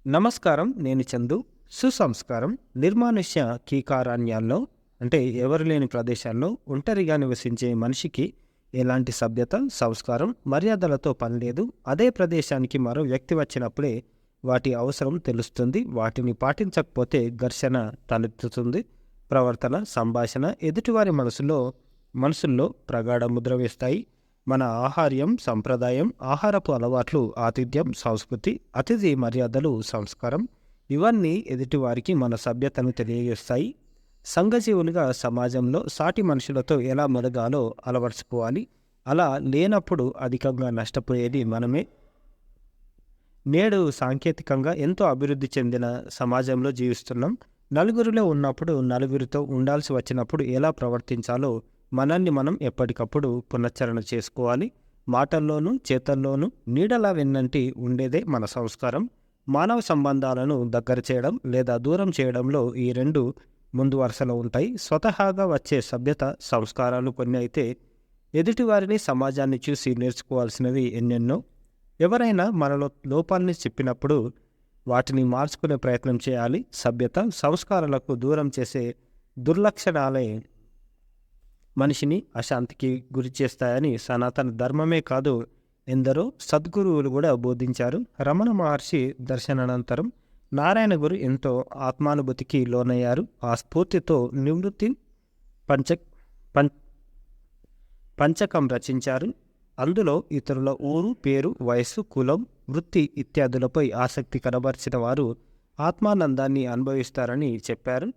నమస్కారం. నేను చందు. సుసంస్కారం నిర్మానుష్య కీకారణ్యాల్లో అంటే ఎవరు లేని ప్రదేశాల్లో ఒంటరిగా నివసించే మనిషికి ఎలాంటి సభ్యత, సంస్కారం, మర్యాదలతో పని లేదు. అదే ప్రదేశానికి మరో వ్యక్తి వచ్చినప్పుడే వాటి అవసరం తెలుస్తుంది. వాటిని పాటించకపోతే ఘర్షణ తలెత్తుతుంది. ప్రవర్తన, సంభాషణ ఎదుటివారి మనసుల్లో ప్రగాఢ ముద్ర వేస్తాయి. మన ఆహార్యం, సంప్రదాయం, ఆహారపు అలవాట్లు, ఆతిథ్యం, సంస్కృతి, అతిథి మర్యాదలు, సంస్కారం ఇవన్నీ ఎదుటివారికి మన సభ్యతను తెలియజేస్తాయి. సంఘజీవులుగా సమాజంలో సాటి మనుషులతో ఎలా మెలగాలో అలవర్చుకోవాలి. అలా లేనప్పుడు అధికంగా నష్టపోయేది మనమే. నేడు సాంకేతికంగా ఎంతో అభివృద్ధి చెందిన సమాజంలో జీవిస్తున్నాం. నలుగురిలో ఉన్నప్పుడు నలుగురితో ఉండాల్సి వచ్చినప్పుడు ఎలా ప్రవర్తించాలో మనల్ని మనం ఎప్పటికప్పుడు పునశ్చరణ చేసుకోవాలి. మాటల్లోనూ చేతల్లోనూ నీడలా వెన్నంటి ఉండేదే మన సంస్కారం. మానవ సంబంధాలను దగ్గర చేయడం లేదా దూరం చేయడంలో ఈ రెండు ముందు వరుసలో ఉంటాయి. స్వతహాగా వచ్చే సభ్యత, సంస్కారాలు కొన్ని అయితే ఎదుటివారిని, సమాజాన్ని చూసి నేర్చుకోవాల్సినవి ఎన్నెన్నో. ఎవరైనా మనలో లోపాలని చెప్పినప్పుడు వాటిని మార్చుకునే ప్రయత్నం చేయాలి. సభ్యత, సంస్కారాలకు దూరం చేసే దుర్లక్షణాలే మనిషిని అశాంతికి గురి చేస్తాయని సనాతన ధర్మమే కాదు, ఎందరో సద్గురువులు కూడా బోధించారు. రమణ మహర్షి దర్శనానంతరం నారాయణ గురు ఎంతో ఆత్మానుభూతికి లోనయ్యారు. ఆ స్ఫూర్తితో నివృత్తి పంచ పం పంచకం రచించారు. అందులో ఇతరుల ఊరు, పేరు, వయస్సు, కులం, వృత్తి ఇత్యాదులపై ఆసక్తి కనబరిచిన వారు ఆత్మానందాన్ని అనుభవిస్తారని చెప్పారు.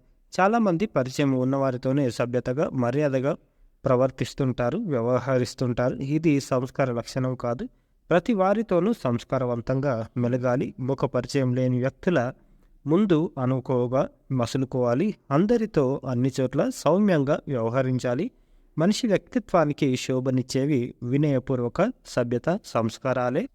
చాలామంది పరిచయం ఉన్నవారితోనే సభ్యతగా, మర్యాదగా ప్రవర్తిస్తుంటారు, వ్యవహరిస్తుంటారు. ఇది సంస్కార లక్షణం కాదు. ప్రతి వారితోనూ సంస్కారవంతంగా మెలగాలి. ముఖ పరిచయం లేని వ్యక్తుల ముందు అనుకోగా మసులుకోవాలి. అందరితో అన్ని చోట్ల సౌమ్యంగా వ్యవహరించాలి. మనిషి వ్యక్తిత్వానికి శోభనిచ్చేవి వినయపూర్వక సభ్యత, సంస్కారాలే.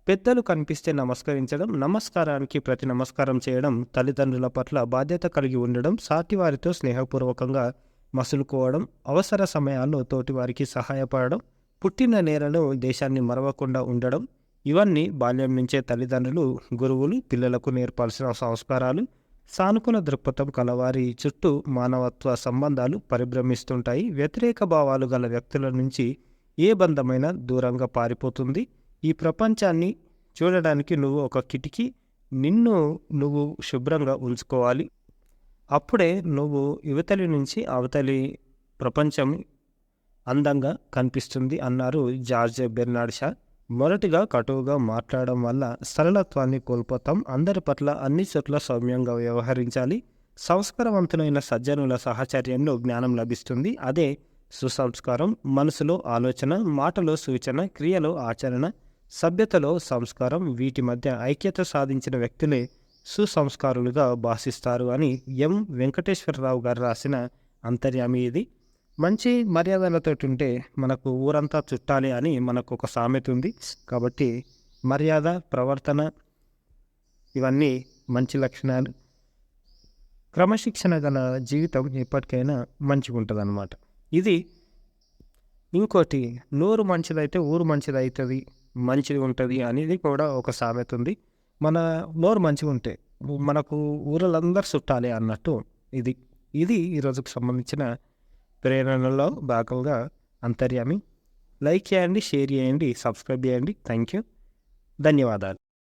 పెద్దలు కనిపిస్తే నమస్కరించడం, నమస్కారానికి ప్రతి నమస్కారం చేయడం, తల్లిదండ్రుల పట్ల బాధ్యత కలిగి ఉండడం, సాటివారితో స్నేహపూర్వకంగా మసులుకోవడం, అవసర సమయాల్లో తోటివారికి సహాయపడడం, పుట్టిన నేలను, దేశాన్ని మరవకుండా ఉండడం ఇవన్నీ బాల్యం నుంచే తల్లిదండ్రులు, గురువులు పిల్లలకు నేర్పాల్సిన సంస్కారాలు. సానుకూల దృక్పథం కలవారి చుట్టూ మానవత్వ సంబంధాలు పరిభ్రమిస్తుంటాయి. వ్యతిరేక భావాలు గల వ్యక్తుల నుంచి ఏ బంధమైనా దూరంగా పారిపోతుంది. ఈ ప్రపంచాన్ని చూడడానికి నువ్వు ఒక కిటికీ. నిన్ను నువ్వు శుభ్రంగా ఉంచుకోవాలి. అప్పుడే నువ్వు యువతలి నుంచి అవతలి ప్రపంచం అందంగా కనిపిస్తుంది అన్నారు జార్జ్ బెర్నార్డ్ షా. మొదటిగా కటువుగా మాట్లాడడం వల్ల సరళత్వాన్ని కోల్పోతాం. అందరి పట్ల అన్ని చోట్ల సౌమ్యంగా వ్యవహరించాలి. సంస్కారవంతులైన సజ్జనుల సహచర్యంలో జ్ఞానం లభిస్తుంది. అదే సుసంస్కారం. మనసులో ఆలోచన, మాటలో సూచన, క్రియలో ఆచరణ, సభ్యతలో సంస్కారం, వీటి మధ్య ఐక్యత సాధించిన వ్యక్తులే సుసంస్కారులుగా భాషిస్తారు అని ఎం వెంకటేశ్వరరావు గారు రాసిన అంతర్యామి ఇది. మంచి మర్యాదలతో ఉంటే మనకు ఊరంతా చుట్టాలి అని మనకు ఒక సామెత ఉంది. కాబట్టి మర్యాద, ప్రవర్తన ఇవన్నీ మంచి లక్షణాలు. క్రమశిక్షణ గల జీవితం ఎప్పటికైనా మంచిగా ఉంటుంది అన్నమాట. ఇది ఇంకోటి, నోరు మంచిదైతే ఊరు మంచిదవుతుంది, మంచిగా ఉంటుంది అనేది కూడా ఒక సామెత ఉంది. మన నోరు మంచిగా ఉంటే మనకు ఊరలందరూ చుట్టాలి అన్నట్టు ఇది. ఇది ఈరోజుకు సంబంధించిన ప్రేరణలో భాగంగా అంతర్యామి. లైక్ చేయండి, షేర్ చేయండి, సబ్స్క్రైబ్ చేయండి. Thank you. ధన్యవాదాలు.